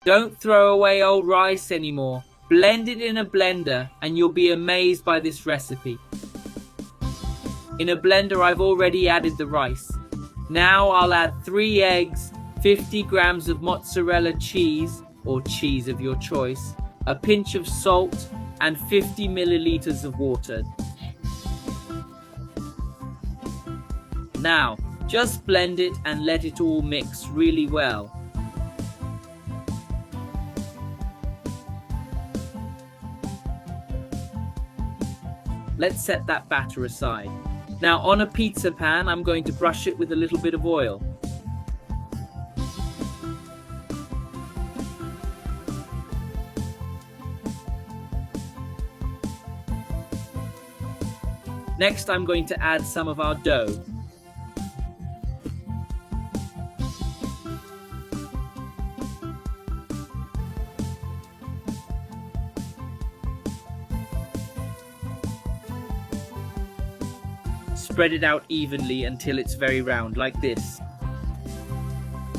Don't throw away old rice anymore. Blend it in a blender and you'll be amazed by this recipe. In a blender I've already added the rice. Now I'll add 3 eggs, 50 grams of mozzarella cheese or cheese of your choice, a pinch of salt and 50 milliliters of water. Now just blend it and let it all mix really well. Let's set that batter aside. Now on a pizza pan, I'm going to brush it with a little bit of oil. Next, I'm going to add some of our dough. Spread it out evenly until it's very round, like this.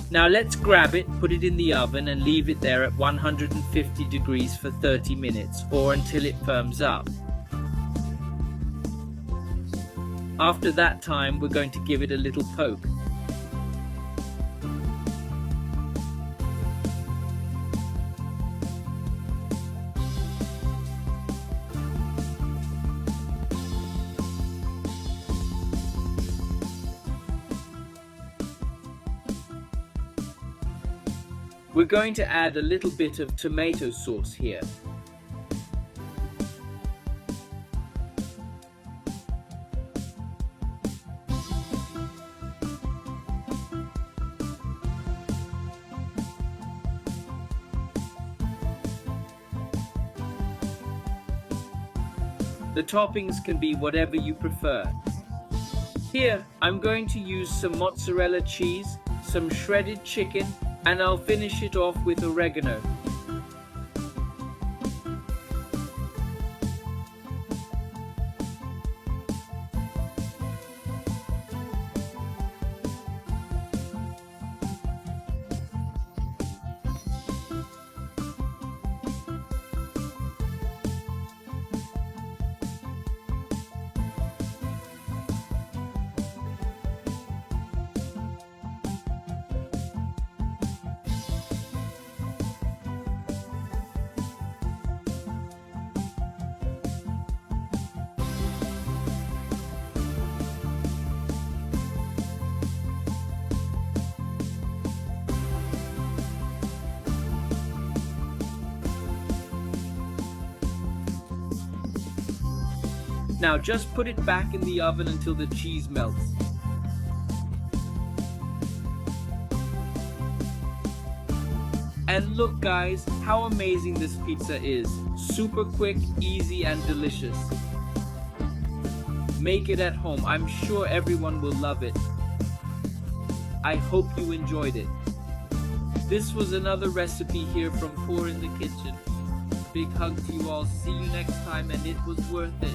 Now let's grab it, put it in the oven and leave it there at 150 degrees for 30 minutes or until it firms up. After that time, we're going to give it a little poke. We're going to add a little bit of tomato sauce here. The toppings can be whatever you prefer. Here, I'm going to use some mozzarella cheese, some shredded chicken, and I'll finish it off with oregano. Now just put it back in the oven until the cheese melts. And look guys, how amazing this pizza is. Super quick, easy and delicious. Make it at home. I'm sure everyone will love it. I hope you enjoyed it. This was another recipe here from Pour in the Kitchen. Big hug to you all. See you next time, and it was worth it.